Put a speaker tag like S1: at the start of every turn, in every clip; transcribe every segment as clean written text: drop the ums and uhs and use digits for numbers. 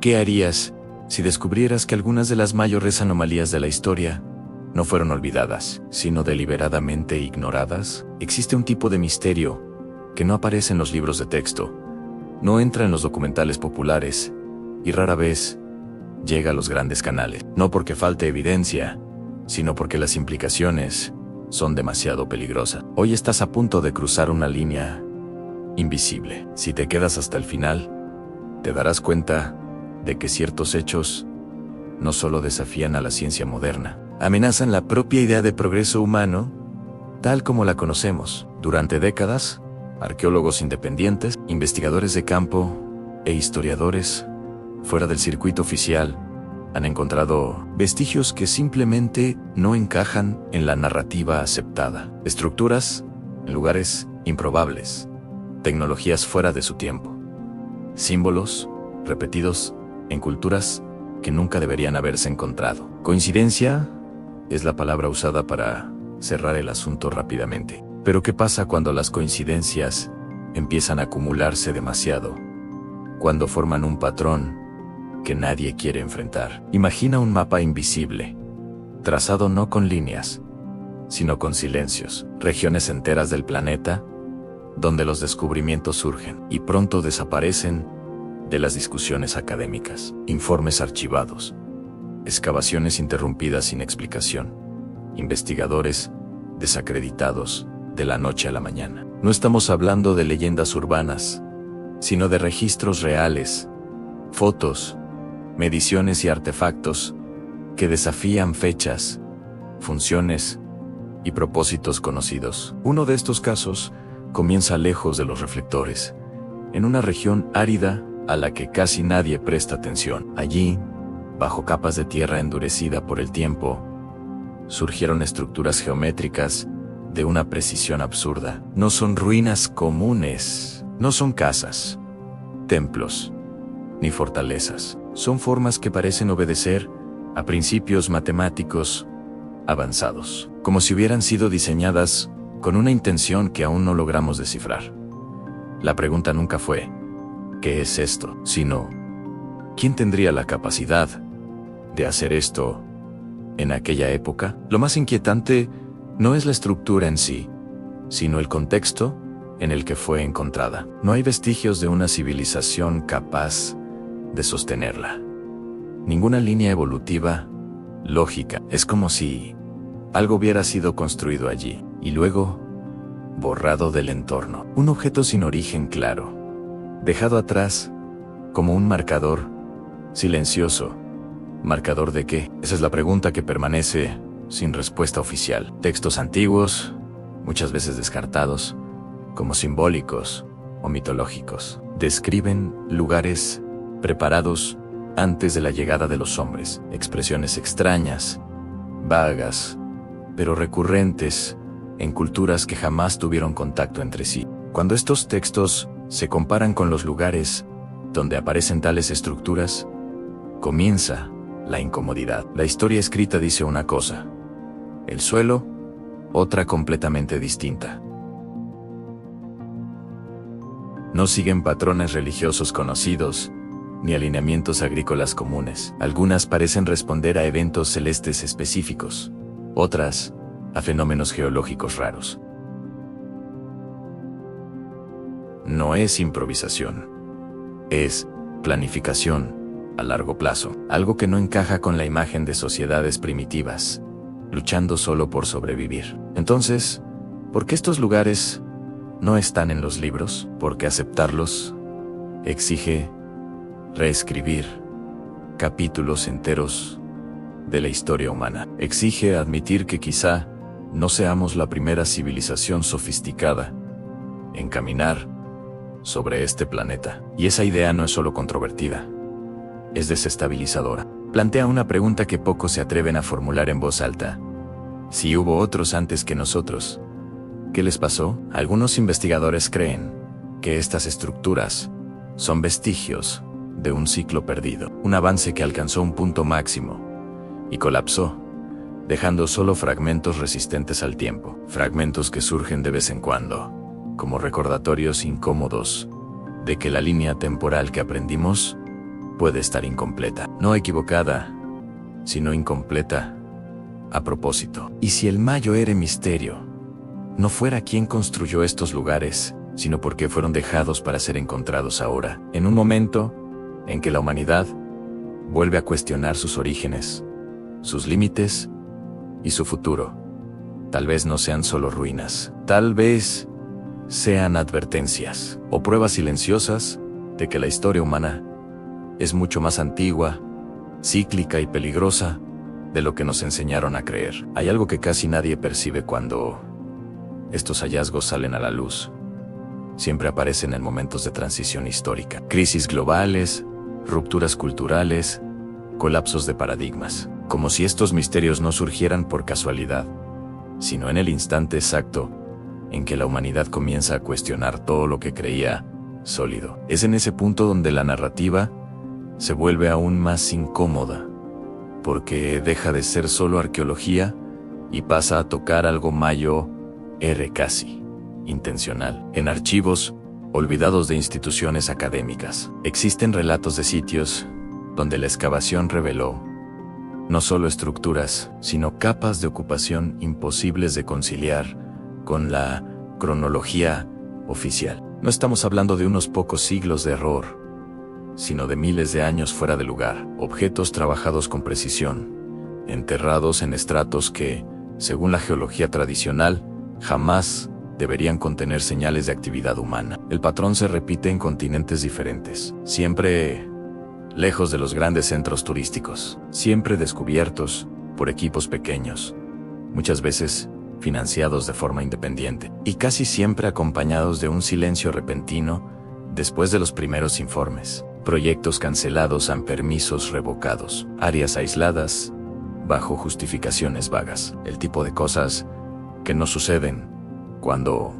S1: ¿Qué harías si descubrieras que algunas de las mayores anomalías de la historia no fueron olvidadas, sino deliberadamente ignoradas? Existe un tipo de misterio que no aparece en los libros de texto, no entra en los documentales populares y rara vez llega a los grandes canales. No porque falte evidencia, sino porque las implicaciones son demasiado peligrosas. Hoy estás a punto de cruzar una línea invisible. Si te quedas hasta el final, te darás cuenta de que ciertos hechos no solo desafían a la ciencia moderna, amenazan la propia idea de progreso humano, tal como la conocemos. Durante décadas, arqueólogos independientes, investigadores de campo e historiadores fuera del circuito oficial han encontrado vestigios que simplemente no encajan en la narrativa aceptada. Estructuras en lugares improbables, tecnologías fuera de su tiempo, símbolos repetidos en culturas que nunca deberían haberse encontrado. Coincidencia es la palabra usada para cerrar el asunto rápidamente. Pero ¿qué pasa cuando las coincidencias empiezan a acumularse demasiado? Cuando forman un patrón que nadie quiere enfrentar. Imagina un mapa invisible, trazado no con líneas, sino con silencios. Regiones enteras del planeta, donde los descubrimientos surgen y pronto desaparecen de las discusiones académicas. Informes archivados, excavaciones interrumpidas sin explicación, investigadores desacreditados de la noche a la mañana. No estamos hablando de leyendas urbanas, sino de registros reales, fotos, mediciones y artefactos que desafían fechas, funciones y propósitos conocidos. Uno de estos casos comienza lejos de los reflectores, en una región árida a la que casi nadie presta atención. Allí, bajo capas de tierra endurecida por el tiempo, surgieron estructuras geométricas de una precisión absurda. No son ruinas comunes, no son casas, templos, ni fortalezas. Son formas que parecen obedecer a principios matemáticos avanzados, como si hubieran sido diseñadas con una intención que aún no logramos descifrar. La pregunta nunca fue ¿qué es esto?, sino ¿quién tendría la capacidad de hacer esto en aquella época? Lo más inquietante no es la estructura en sí, sino el contexto en el que fue encontrada. No hay vestigios de una civilización capaz de sostenerla. Ninguna línea evolutiva lógica. Es como si algo hubiera sido construido allí y luego borrado del entorno. Un objeto sin origen claro, dejado atrás como un marcador silencioso. ¿Marcador de qué? Esa es la pregunta que permanece sin respuesta oficial. Textos antiguos, muchas veces descartados, como simbólicos o mitológicos, describen lugares preparados antes de la llegada de los hombres. Expresiones extrañas, vagas, pero recurrentes en culturas que jamás tuvieron contacto entre sí. Cuando estos textos se comparan con los lugares donde aparecen tales estructuras, comienza la incomodidad. La historia escrita dice una cosa, el suelo, otra completamente distinta. No siguen patrones religiosos conocidos, ni alineamientos agrícolas comunes. Algunas parecen responder a eventos celestes específicos, otras a fenómenos geológicos raros. No es improvisación, es planificación a largo plazo, algo que no encaja con la imagen de sociedades primitivas, luchando solo por sobrevivir. Entonces, ¿por qué estos lugares no están en los libros? Porque aceptarlos exige reescribir capítulos enteros de la historia humana. Exige admitir que quizá no seamos la primera civilización sofisticada en caminar sobre este planeta. Y esa idea no es solo controvertida, es desestabilizadora. Plantea una pregunta que pocos se atreven a formular en voz alta. Si hubo otros antes que nosotros, ¿qué les pasó? Algunos investigadores creen que estas estructuras son vestigios de un ciclo perdido, un avance que alcanzó un punto máximo y colapsó, dejando solo fragmentos resistentes al tiempo, fragmentos que surgen de vez en cuando, como recordatorios incómodos de que la línea temporal que aprendimos puede estar incompleta. No equivocada, sino incompleta a propósito. Y si el mayor misterio no fuera quien construyó estos lugares, sino porque fueron dejados para ser encontrados ahora, en un momento en que la humanidad vuelve a cuestionar sus orígenes, sus límites y su futuro. Tal vez no sean solo ruinas, tal vez sean advertencias o pruebas silenciosas de que la historia humana es mucho más antigua, cíclica y peligrosa de lo que nos enseñaron a creer. Hay algo que casi nadie percibe cuando estos hallazgos salen a la luz. Siempre aparecen en momentos de transición histórica. Crisis globales, rupturas culturales, colapsos de paradigmas. Como si estos misterios no surgieran por casualidad, sino en el instante exacto en que la humanidad comienza a cuestionar todo lo que creía sólido. Es en ese punto donde la narrativa se vuelve aún más incómoda, porque deja de ser solo arqueología y pasa a tocar algo mayor, casi intencional. En archivos olvidados de instituciones académicas, existen relatos de sitios donde la excavación reveló no solo estructuras, sino capas de ocupación imposibles de conciliar con la cronología oficial. No estamos hablando de unos pocos siglos de error, sino de miles de años fuera de lugar, objetos trabajados con precisión, enterrados en estratos que, según la geología tradicional, jamás deberían contener señales de actividad humana. El patrón se repite en continentes diferentes, siempre lejos de los grandes centros turísticos, siempre descubiertos por equipos pequeños, muchas veces financiados de forma independiente, y casi siempre acompañados de un silencio repentino después de los primeros informes. Proyectos cancelados ante permisos revocados, áreas aisladas bajo justificaciones vagas, el tipo de cosas que no suceden cuando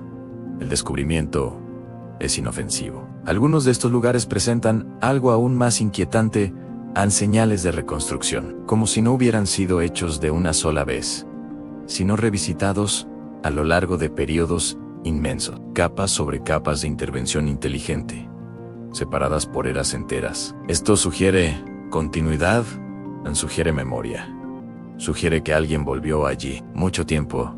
S1: el descubrimiento es inofensivo. Algunos de estos lugares presentan algo aún más inquietante, señales de reconstrucción, como si no hubieran sido hechos de una sola vez, sino revisitados a lo largo de periodos inmensos, capas sobre capas de intervención inteligente, separadas por eras enteras. Esto sugiere continuidad, sugiere memoria, sugiere que alguien volvió allí mucho tiempo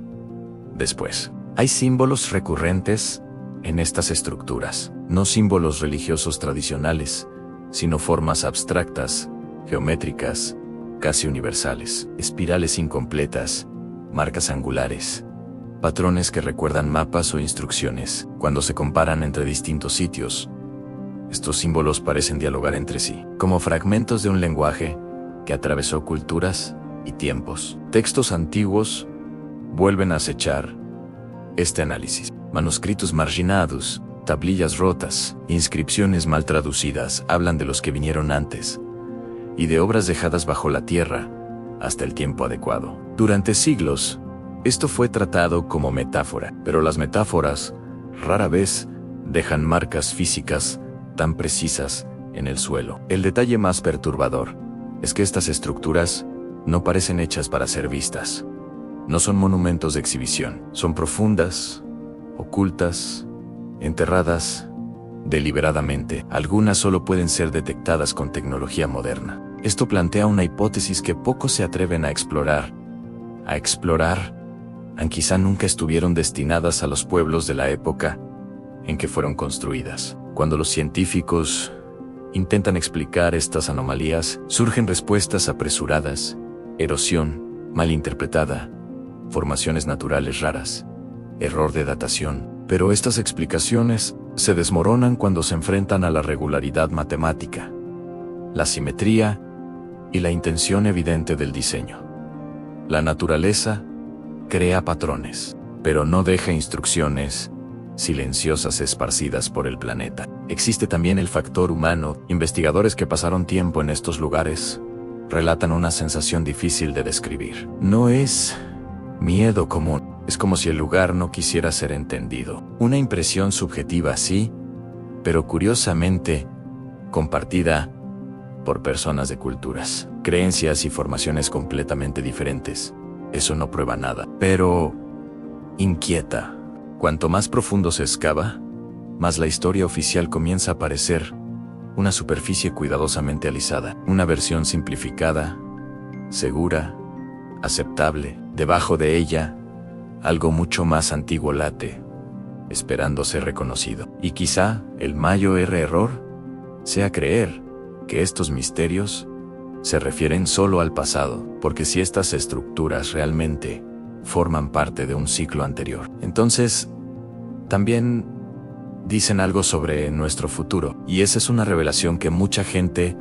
S1: después. Hay símbolos recurrentes en estas estructuras, no símbolos religiosos tradicionales, sino formas abstractas, geométricas, casi universales, espirales incompletas, marcas angulares, patrones que recuerdan mapas o instrucciones. Cuando se comparan entre distintos sitios, estos símbolos parecen dialogar entre sí, como fragmentos de un lenguaje que atravesó culturas y tiempos. Textos antiguos vuelven a acechar este análisis. Manuscritos marginados, tablillas rotas, inscripciones mal traducidas hablan de los que vinieron antes, y de obras dejadas bajo la tierra hasta el tiempo adecuado. Durante siglos, esto fue tratado como metáfora, pero las metáforas rara vez dejan marcas físicas tan precisas en el suelo. El detalle más perturbador es que estas estructuras no parecen hechas para ser vistas. No son monumentos de exhibición, son profundas, ocultas, enterradas deliberadamente. Algunas solo pueden ser detectadas con tecnología moderna. Esto plantea una hipótesis que pocos se atreven a explorar, quizá nunca estuvieron destinadas a los pueblos de la época en que fueron construidas. Cuando los científicos intentan explicar estas anomalías, surgen respuestas apresuradas, erosión mal interpretada, formaciones naturales raras, error de datación. Pero estas explicaciones se desmoronan cuando se enfrentan a la regularidad matemática, la simetría y la intención evidente del diseño. La naturaleza crea patrones, pero no deja instrucciones silenciosas esparcidas por el planeta. Existe también el factor humano. Investigadores que pasaron tiempo en estos lugares relatan una sensación difícil de describir. No es miedo común, es como si el lugar no quisiera ser entendido. Una impresión subjetiva, sí, pero curiosamente compartida por personas de culturas, creencias y formaciones completamente diferentes. Eso no prueba nada, pero inquieta. Cuanto más profundo se excava, más la historia oficial comienza a parecer una superficie cuidadosamente alisada, una versión simplificada, segura, aceptable. Debajo de ella, algo mucho más antiguo late, esperando ser reconocido. Y quizá el mayor error sea creer que estos misterios se refieren solo al pasado, porque si estas estructuras realmente forman parte de un ciclo anterior, entonces también dicen algo sobre nuestro futuro, y esa es una revelación que mucha gente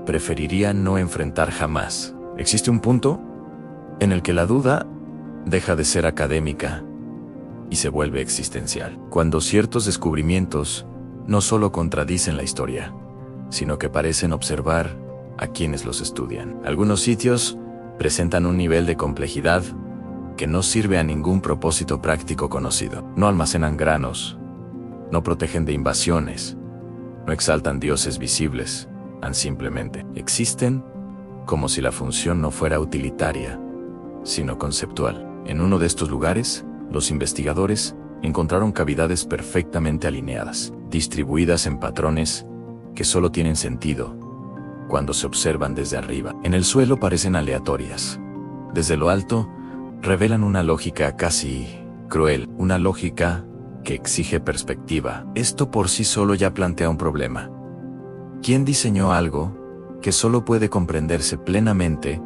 S1: preferiría no enfrentar jamás. Existe un punto en el que la duda deja de ser académica y se vuelve existencial, cuando ciertos descubrimientos no solo contradicen la historia, sino que parecen observar a quienes los estudian. Algunos sitios presentan un nivel de complejidad que no sirve a ningún propósito práctico conocido. No almacenan granos, no protegen de invasiones, no exaltan dioses visibles, simplemente existen como si la función no fuera utilitaria, sino conceptual. En uno de estos lugares, los investigadores encontraron cavidades perfectamente alineadas, distribuidas en patrones que solo tienen sentido cuando se observan desde arriba. En el suelo parecen aleatorias. Desde lo alto, revelan una lógica casi cruel, una lógica que exige perspectiva. Esto por sí solo ya plantea un problema. ¿Quién diseñó algo que solo puede comprenderse plenamente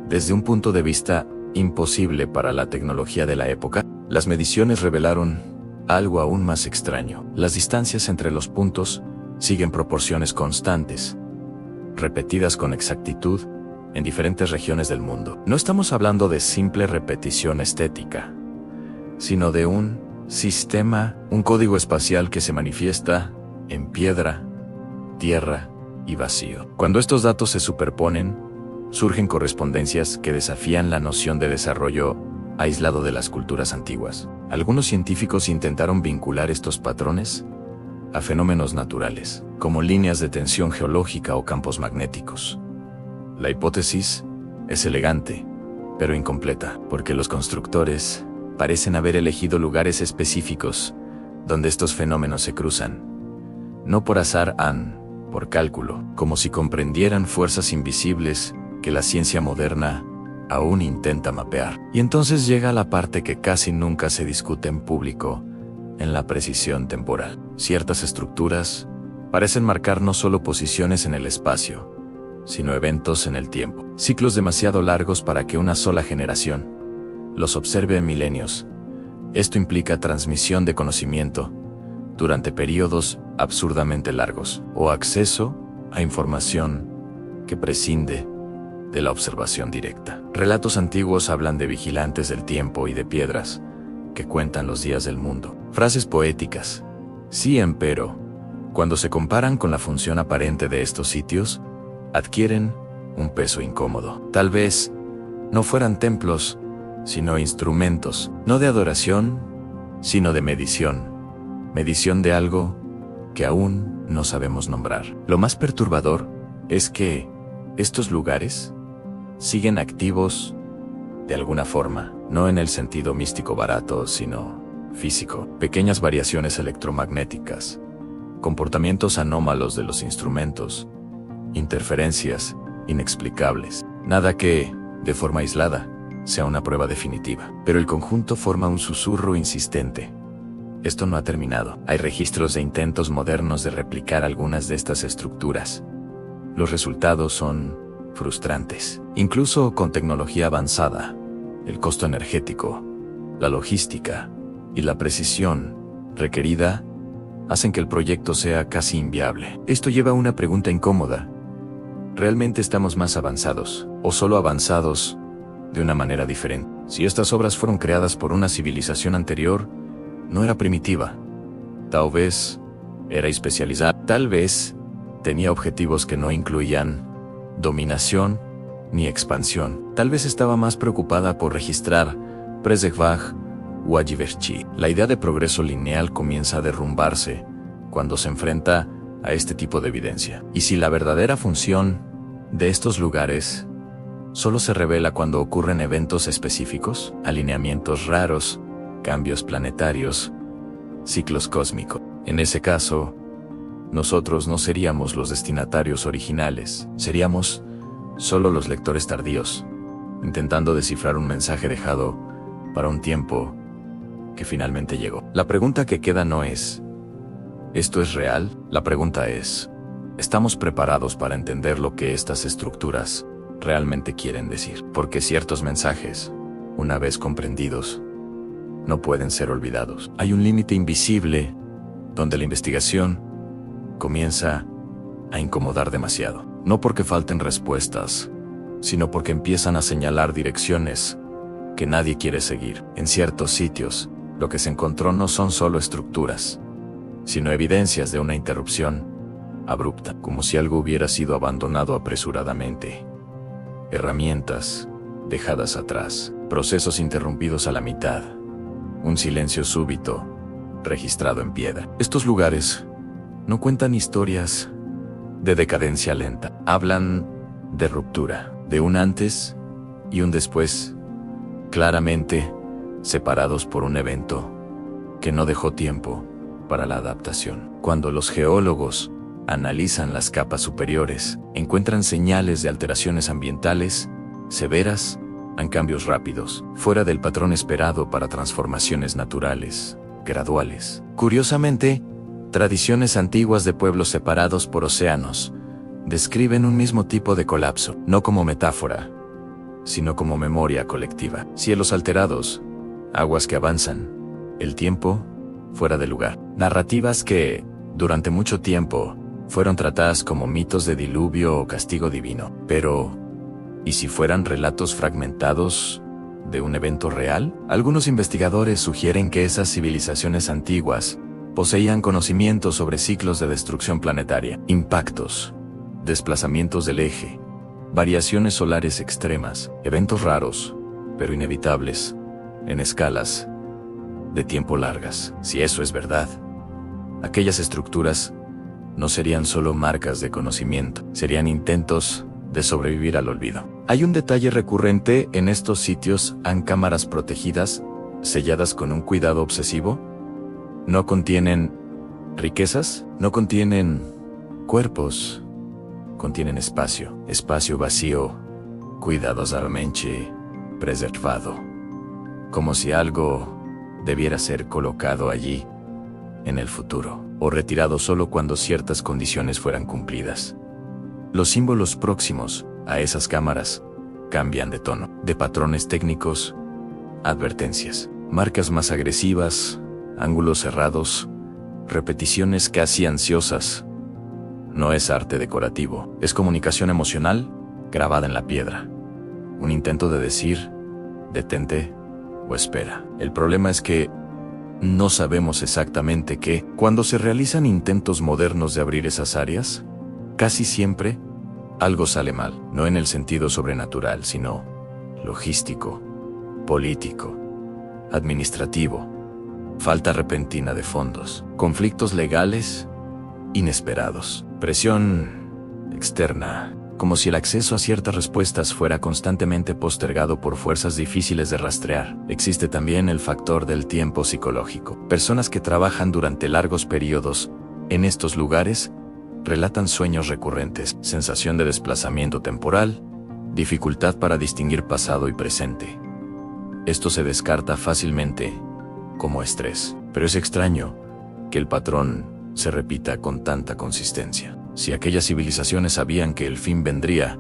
S1: desde un punto de vista imposible para la tecnología de la época? Las mediciones revelaron algo aún más extraño. Las distancias entre los puntos siguen proporciones constantes, repetidas con exactitud en diferentes regiones del mundo. No estamos hablando de simple repetición estética, sino de un sistema, un código espacial que se manifiesta en piedra, tierra y vacío. Cuando estos datos se superponen, surgen correspondencias que desafían la noción de desarrollo aislado de las culturas antiguas. Algunos científicos intentaron vincular estos patrones a fenómenos naturales, como líneas de tensión geológica o campos magnéticos. La hipótesis es elegante, pero incompleta, porque los constructores parecen haber elegido lugares específicos donde estos fenómenos se cruzan, no por azar, por cálculo, como si comprendieran fuerzas invisibles que la ciencia moderna aún intenta mapear. Y entonces llega la parte que casi nunca se discute en público, en la precisión temporal. Ciertas estructuras parecen marcar no solo posiciones en el espacio, sino eventos en el tiempo. Ciclos demasiado largos para que una sola generación los observe en milenios. Esto implica transmisión de conocimiento durante periodos absurdamente largos, o acceso a información que prescinde de la observación directa. Relatos antiguos hablan de vigilantes del tiempo y de piedras que cuentan los días del mundo. Frases poéticas. Sí, empero, cuando se comparan con la función aparente de estos sitios, adquieren un peso incómodo. Tal vez no fueran templos, sino instrumentos, no de adoración, sino de medición. Medición de algo que aún no sabemos nombrar. Lo más perturbador es que estos lugares siguen activos de alguna forma, no en el sentido místico barato, sino físico. Pequeñas variaciones electromagnéticas, comportamientos anómalos de los instrumentos, interferencias inexplicables. Nada que, de forma aislada, sea una prueba definitiva. Pero el conjunto forma un susurro insistente. Esto no ha terminado. Hay registros de intentos modernos de replicar algunas de estas estructuras. Los resultados son frustrantes. Incluso con tecnología avanzada, el costo energético, la logística y la precisión requerida hacen que el proyecto sea casi inviable. Esto lleva a una pregunta incómoda. ¿Realmente estamos más avanzados, o solo avanzados de una manera diferente? Si estas obras fueron creadas por una civilización anterior, no era primitiva. Tal vez era especializada. Tal vez tenía objetivos que no incluían dominación ni expansión. Tal vez estaba más preocupada por registrar Przechwag o Ajiverchi. La idea de progreso lineal comienza a derrumbarse cuando se enfrenta a este tipo de evidencia. Y si la verdadera función de estos lugares solo se revela cuando ocurren eventos específicos, alineamientos raros, cambios planetarios, ciclos cósmicos. En ese caso, nosotros no seríamos los destinatarios originales, seríamos solo los lectores tardíos, intentando descifrar un mensaje dejado para un tiempo que finalmente llegó. La pregunta que queda no es, ¿esto es real? La pregunta es, ¿estamos preparados para entender lo que estas estructuras realmente quieren decir? Porque ciertos mensajes, una vez comprendidos, no pueden ser olvidados. Hay un límite invisible donde la investigación comienza a incomodar demasiado. No porque falten respuestas, sino porque empiezan a señalar direcciones que nadie quiere seguir. En ciertos sitios, lo que se encontró no son solo estructuras, sino evidencias de una interrupción abrupta, como si algo hubiera sido abandonado apresuradamente. Herramientas dejadas atrás, procesos interrumpidos a la mitad, un silencio súbito registrado en piedra. Estos lugares no cuentan historias de decadencia lenta, hablan de ruptura, de un antes y un después, claramente separados por un evento que no dejó tiempo para la adaptación. Cuando los geólogos analizan las capas superiores, encuentran señales de alteraciones ambientales severas en cambios rápidos, fuera del patrón esperado para transformaciones naturales, graduales. Curiosamente, tradiciones antiguas de pueblos separados por océanos describen un mismo tipo de colapso, no como metáfora, sino como memoria colectiva. Cielos alterados, aguas que avanzan, el tiempo fuera de lugar. Narrativas que, durante mucho tiempo, fueron tratadas como mitos de diluvio o castigo divino. Pero, ¿y si fueran relatos fragmentados de un evento real? Algunos investigadores sugieren que esas civilizaciones antiguas poseían conocimientos sobre ciclos de destrucción planetaria, impactos, desplazamientos del eje, variaciones solares extremas, eventos raros, pero inevitables, en escalas de tiempo largas. Si eso es verdad, aquellas estructuras no serían solo marcas de conocimiento, serían intentos de sobrevivir al olvido. Hay un detalle recurrente en estos sitios: han cámaras protegidas, selladas con un cuidado obsesivo. No contienen riquezas, no contienen cuerpos, contienen espacio, espacio vacío, cuidadosamente preservado, como si algo debiera ser colocado allí en el futuro, o retirado solo cuando ciertas condiciones fueran cumplidas. Los símbolos próximos a esas cámaras cambian de tono, de patrones técnicos, advertencias, marcas más agresivas, ángulos cerrados, repeticiones casi ansiosas. No es arte decorativo, es comunicación emocional grabada en la piedra. Un intento de decir, detente o espera. El problema es que no sabemos exactamente qué. Cuando se realizan intentos modernos de abrir esas áreas, casi siempre algo sale mal, no en el sentido sobrenatural, sino logístico, político, administrativo, falta repentina de fondos, conflictos legales inesperados, presión externa, como si el acceso a ciertas respuestas fuera constantemente postergado por fuerzas difíciles de rastrear. Existe también el factor del tiempo psicológico. Personas que trabajan durante largos periodos en estos lugares relatan sueños recurrentes, sensación de desplazamiento temporal, dificultad para distinguir pasado y presente. Esto se descarta fácilmente como estrés, pero es extraño que el patrón se repita con tanta consistencia. Si aquellas civilizaciones sabían que el fin vendría,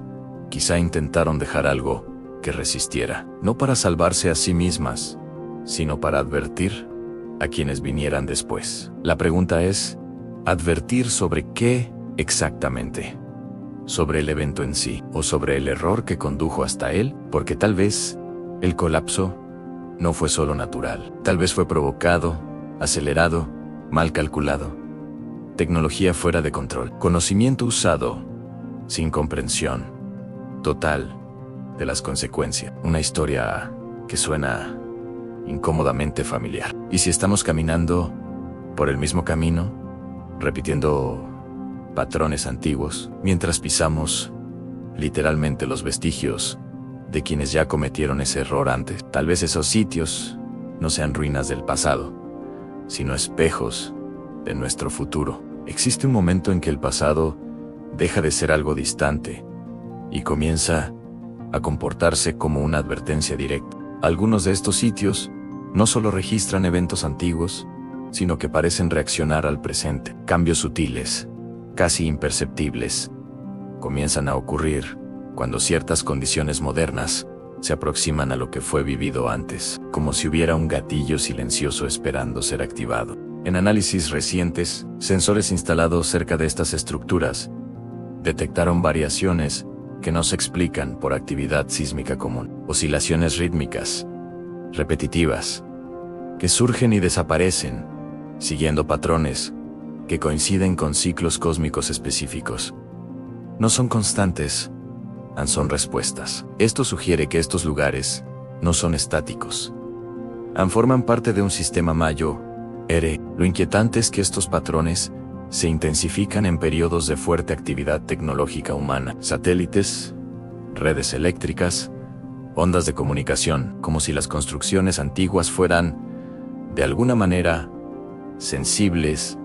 S1: quizá intentaron dejar algo que resistiera, no para salvarse a sí mismas, sino para advertir a quienes vinieran después. La pregunta es, ¿advertir sobre qué exactamente? ¿Sobre el evento en sí, o sobre el error que condujo hasta él? Porque tal vez el colapso no fue solo natural, tal vez fue provocado, acelerado, mal calculado. Tecnología fuera de control, conocimiento usado sin comprensión total de las consecuencias. Una historia que suena incómodamente familiar. ¿Y si estamos caminando por el mismo camino, repitiendo patrones antiguos, mientras pisamos literalmente los vestigios de quienes ya cometieron ese error antes? Tal vez esos sitios no sean ruinas del pasado, sino espejos de nuestro futuro. Existe un momento en que el pasado deja de ser algo distante y comienza a comportarse como una advertencia directa. Algunos de estos sitios no solo registran eventos antiguos, sino que parecen reaccionar al presente. Cambios sutiles, casi imperceptibles, comienzan a ocurrir cuando ciertas condiciones modernas se aproximan a lo que fue vivido antes, como si hubiera un gatillo silencioso esperando ser activado. En análisis recientes, sensores instalados cerca de estas estructuras detectaron variaciones que no se explican por actividad sísmica común. Oscilaciones rítmicas, repetitivas, que surgen y desaparecen, siguiendo patrones que coinciden con ciclos cósmicos específicos. No son constantes, son respuestas. Esto sugiere que estos lugares no son estáticos. Forman parte de un sistema mayor. Lo inquietante es que estos patrones se intensifican en periodos de fuerte actividad tecnológica humana. Satélites, redes eléctricas, ondas de comunicación, como si las construcciones antiguas fueran, de alguna manera, sensibles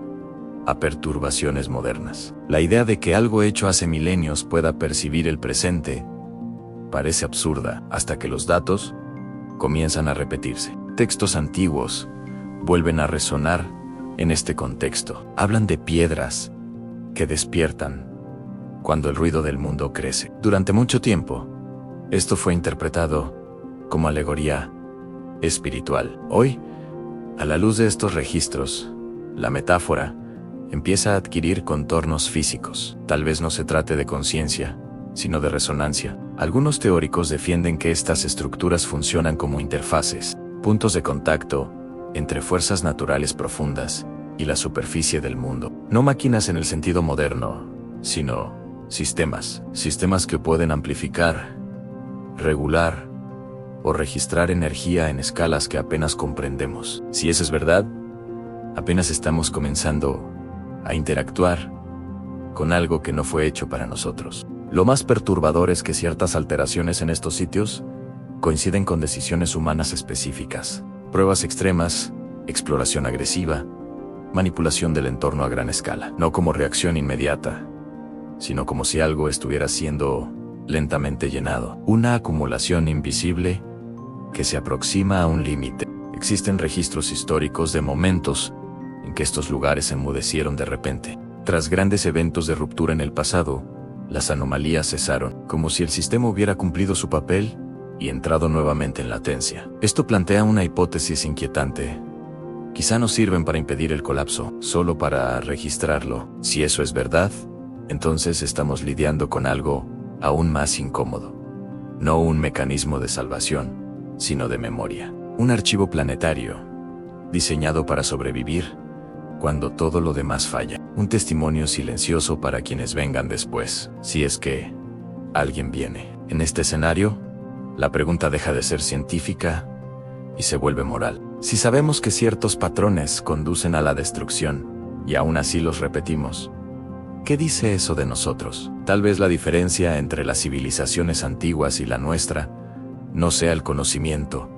S1: a perturbaciones modernas. La idea de que algo hecho hace milenios pueda percibir el presente parece absurda, hasta que los datos comienzan a repetirse. Textos antiguos vuelven a resonar en este contexto. Hablan de piedras que despiertan cuando el ruido del mundo crece. Durante mucho tiempo, esto fue interpretado como alegoría espiritual. Hoy, a la luz de estos registros, la metáfora empieza a adquirir contornos físicos. Tal vez no se trate de conciencia, sino de resonancia. Algunos teóricos defienden que estas estructuras funcionan como interfaces, puntos de contacto entre fuerzas naturales profundas y la superficie del mundo. No máquinas en el sentido moderno, sino sistemas que pueden amplificar, regular o registrar energía en escalas que apenas comprendemos. Si eso es verdad, apenas estamos comenzando a interactuar con algo que no fue hecho para nosotros. Lo más perturbador es que ciertas alteraciones en estos sitios coinciden con decisiones humanas específicas. Pruebas extremas, exploración agresiva, manipulación del entorno a gran escala. No como reacción inmediata, sino como si algo estuviera siendo lentamente llenado. Una acumulación invisible que se aproxima a un límite. Existen registros históricos de momentos en que estos lugares enmudecieron de repente. Tras grandes eventos de ruptura en el pasado, las anomalías cesaron, como si el sistema hubiera cumplido su papel y entrado nuevamente en latencia. Esto plantea una hipótesis inquietante. Quizá no sirven para impedir el colapso, solo para registrarlo. Si eso es verdad, entonces estamos lidiando con algo aún más incómodo. No un mecanismo de salvación, sino de memoria. Un archivo planetario, diseñado para sobrevivir cuando todo lo demás falla. Un testimonio silencioso para quienes vengan después, si es que alguien viene. En este escenario, la pregunta deja de ser científica y se vuelve moral. Si sabemos que ciertos patrones conducen a la destrucción y aún así los repetimos, ¿qué dice eso de nosotros? Tal vez la diferencia entre las civilizaciones antiguas y la nuestra no sea el conocimiento,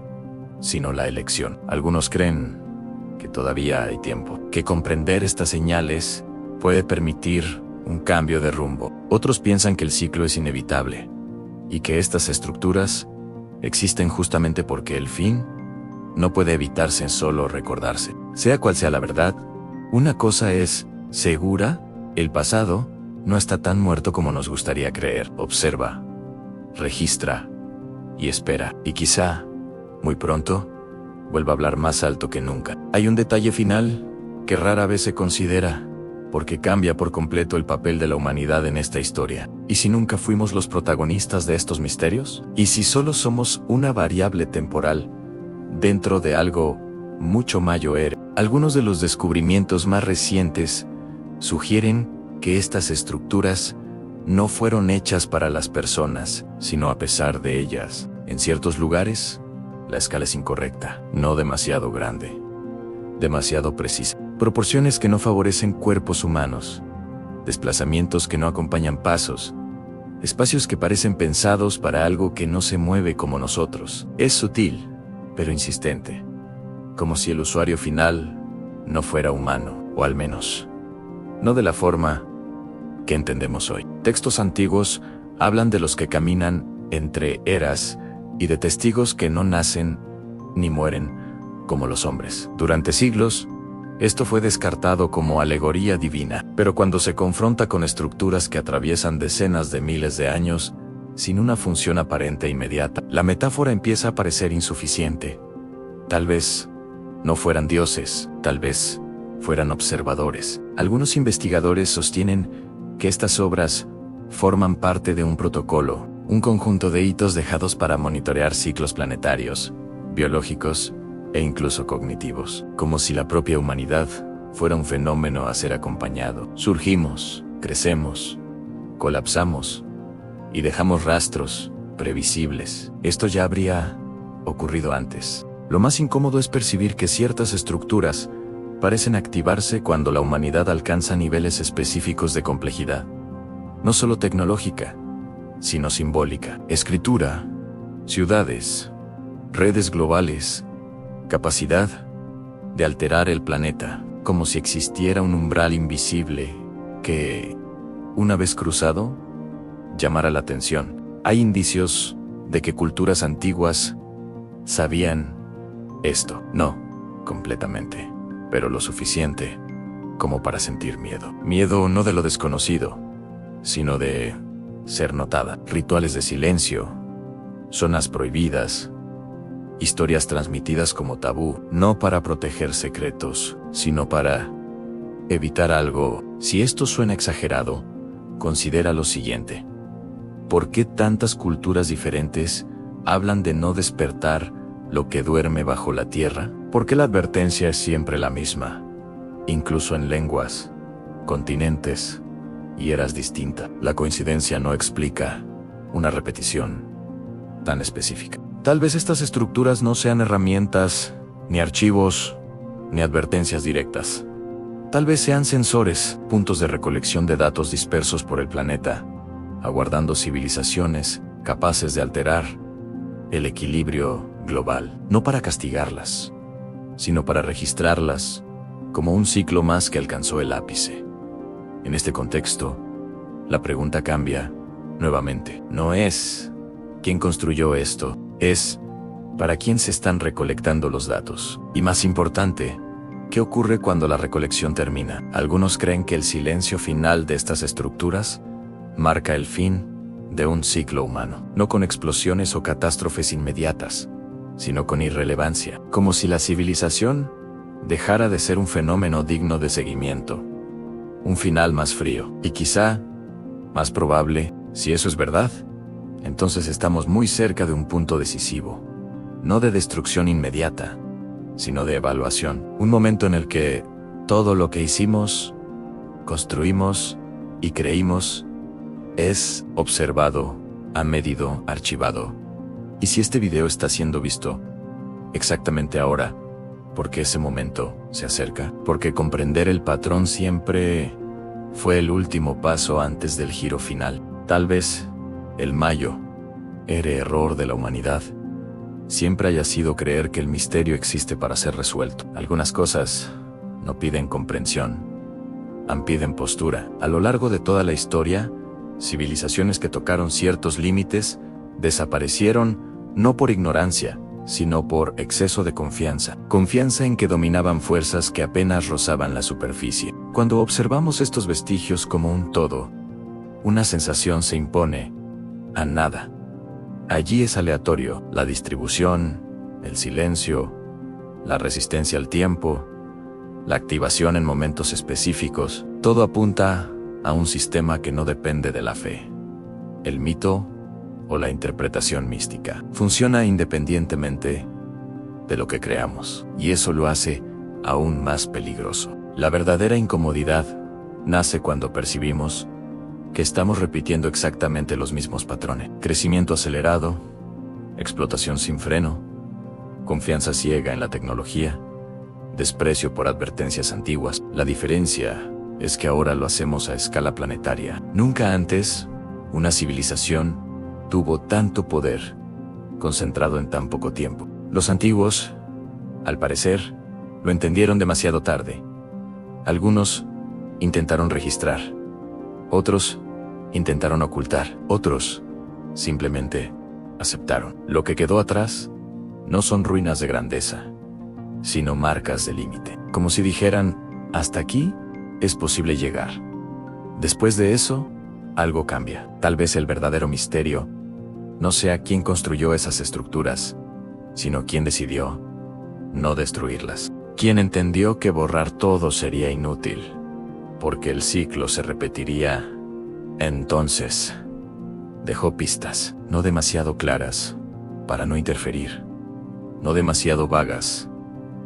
S1: sino la elección. Algunos creen que todavía hay tiempo, que comprender estas señales puede permitir un cambio de rumbo. Otros piensan que el ciclo es inevitable y que estas estructuras existen justamente porque el fin no puede evitarse en solo recordarse. Sea cual sea la verdad, una cosa es segura: el pasado no está tan muerto como nos gustaría creer. Observa, registra y espera. Y quizá, muy pronto, vuelva a hablar más alto que nunca. Hay un detalle final que rara vez se considera, porque cambia por completo el papel de la humanidad en esta historia. ¿Y si nunca fuimos los protagonistas de estos misterios? ¿Y si solo somos una variable temporal dentro de algo mucho mayor? Algunos de los descubrimientos más recientes sugieren que estas estructuras no fueron hechas para las personas, sino a pesar de ellas. En ciertos lugares, la escala es incorrecta, no demasiado grande, demasiado precisa. Proporciones que no favorecen cuerpos humanos, desplazamientos que no acompañan pasos, espacios que parecen pensados para algo que no se mueve como nosotros. Es sutil, pero insistente, como si el usuario final no fuera humano, o al menos no de la forma que entendemos hoy. Textos antiguos hablan de los que caminan entre eras y de testigos que no nacen ni mueren como los hombres. Durante siglos, esto fue descartado como alegoría divina, pero cuando se confronta con estructuras que atraviesan decenas de miles de años, sin una función aparente e inmediata, la metáfora empieza a parecer insuficiente. Tal vez no fueran dioses, tal vez fueran observadores. Algunos investigadores sostienen que estas obras forman parte de un protocolo, un conjunto de hitos dejados para monitorear ciclos planetarios, biológicos e incluso cognitivos, como si la propia humanidad fuera un fenómeno a ser acompañado. Surgimos, crecemos, colapsamos y dejamos rastros previsibles. Esto ya habría ocurrido antes. Lo más incómodo es percibir que ciertas estructuras parecen activarse cuando la humanidad alcanza niveles específicos de complejidad, no solo tecnológica, sino simbólica. Escritura, ciudades, redes globales, capacidad de alterar el planeta, como si existiera un umbral invisible que, una vez cruzado, llamara la atención. Hay indicios de que culturas antiguas sabían esto. No completamente, pero lo suficiente como para sentir miedo. Miedo no de lo desconocido, sino de ser notada. Rituales de silencio, zonas prohibidas, historias transmitidas como tabú, no para proteger secretos, sino para evitar algo. Si esto suena exagerado, considera lo siguiente. ¿Por qué tantas culturas diferentes hablan de no despertar lo que duerme bajo la tierra? ¿Por qué la advertencia es siempre la misma, incluso en lenguas, continentes y eras distintas? La coincidencia no explica una repetición tan específica. Tal vez estas estructuras no sean herramientas, ni archivos, ni advertencias directas. Tal vez sean sensores, puntos de recolección de datos dispersos por el planeta, aguardando civilizaciones capaces de alterar el equilibrio global, no para castigarlas, sino para registrarlas como un ciclo más que alcanzó el ápice. En este contexto, la pregunta cambia nuevamente. No es ¿quién construyó esto? Es ¿para quién se están recolectando los datos? Y más importante, ¿qué ocurre cuando la recolección termina? Algunos creen que el silencio final de estas estructuras marca el fin de un ciclo humano, no con explosiones o catástrofes inmediatas, sino con irrelevancia, como si la civilización dejara de ser un fenómeno digno de seguimiento. Un final más frío, y quizá más probable, si eso es verdad, entonces estamos muy cerca de un punto decisivo, no de destrucción inmediata, sino de evaluación, un momento en el que todo lo que hicimos, construimos y creímos es observado, medido, archivado. Y si este video está siendo visto exactamente ahora, porque ese momento se acerca, porque comprender el patrón siempre fue el último paso antes del giro final. Tal vez el mayor error de la humanidad siempre haya sido creer que el misterio existe para ser resuelto. Algunas cosas no piden comprensión, piden postura. A lo largo de toda la historia, civilizaciones que tocaron ciertos límites desaparecieron no por ignorancia, sino por exceso de confianza. Confianza en que dominaban fuerzas que apenas rozaban la superficie. Cuando observamos estos vestigios como un todo, una sensación se impone a nada. Allí es aleatorio la distribución, el silencio, la resistencia al tiempo, la activación en momentos específicos. Todo apunta a un sistema que no depende de la fe, el mito o la interpretación mística. Funciona independientemente de lo que creamos, y eso lo hace aún más peligroso. La verdadera incomodidad nace cuando percibimos que estamos repitiendo exactamente los mismos patrones. Crecimiento acelerado, explotación sin freno, confianza ciega en la tecnología, desprecio por advertencias antiguas. La diferencia es que ahora lo hacemos a escala planetaria. Nunca antes una civilización tuvo tanto poder concentrado en tan poco tiempo. Los antiguos, al parecer, lo entendieron demasiado tarde. Algunos intentaron registrar. Otros intentaron ocultar. Otros simplemente aceptaron. Lo que quedó atrás no son ruinas de grandeza, sino marcas de límite. Como si dijeran, hasta aquí es posible llegar. Después de eso, algo cambia. Tal vez el verdadero misterio no sea quién construyó esas estructuras, sino quién decidió no destruirlas. Quién entendió que borrar todo sería inútil, porque el ciclo se repetiría. Entonces, dejó pistas, no demasiado claras, para no interferir, no demasiado vagas,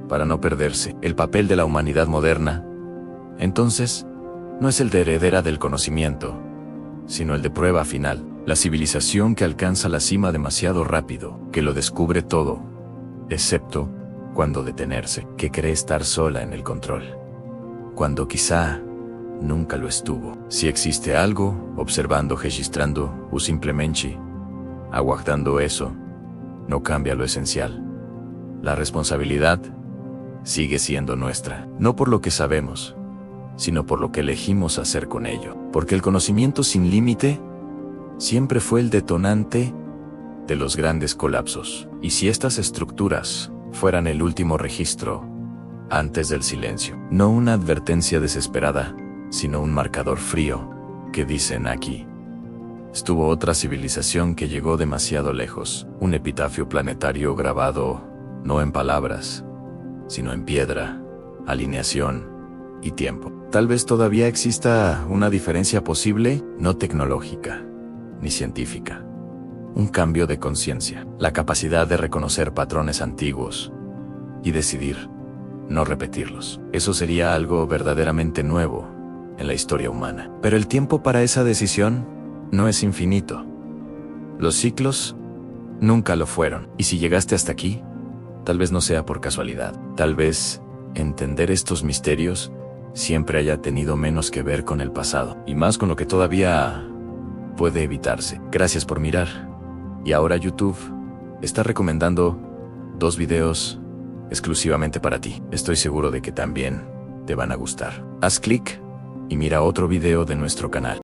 S1: para no perderse. El papel de la humanidad moderna, entonces, no es el de heredera del conocimiento, sino el de prueba final. La civilización que alcanza la cima demasiado rápido, que lo descubre todo, excepto cuando detenerse, que cree estar sola en el control, cuando quizá nunca lo estuvo. Si existe algo, observando, registrando o simplemente aguardando eso, no cambia lo esencial. La responsabilidad sigue siendo nuestra, no por lo que sabemos, sino por lo que elegimos hacer con ello. Porque el conocimiento sin límite siempre fue el detonante de los grandes colapsos. Y si estas estructuras fueran el último registro antes del silencio, no una advertencia desesperada, sino un marcador frío, que dicen aquí estuvo otra civilización que llegó demasiado lejos, un epitafio planetario grabado no en palabras, sino en piedra, alineación y tiempo. Tal vez todavía exista una diferencia posible, no tecnológica ni científica. Un cambio de conciencia, la capacidad de reconocer patrones antiguos y decidir no repetirlos. Eso sería algo verdaderamente nuevo en la historia humana. Pero el tiempo para esa decisión no es infinito. Los ciclos nunca lo fueron. Y si llegaste hasta aquí, tal vez no sea por casualidad. Tal vez entender estos misterios siempre haya tenido menos que ver con el pasado y más con lo que todavía puede evitarse. Gracias por mirar. Y ahora YouTube está recomendando 2 videos exclusivamente para ti. Estoy seguro de que también te van a gustar. Haz clic y mira otro video de nuestro canal.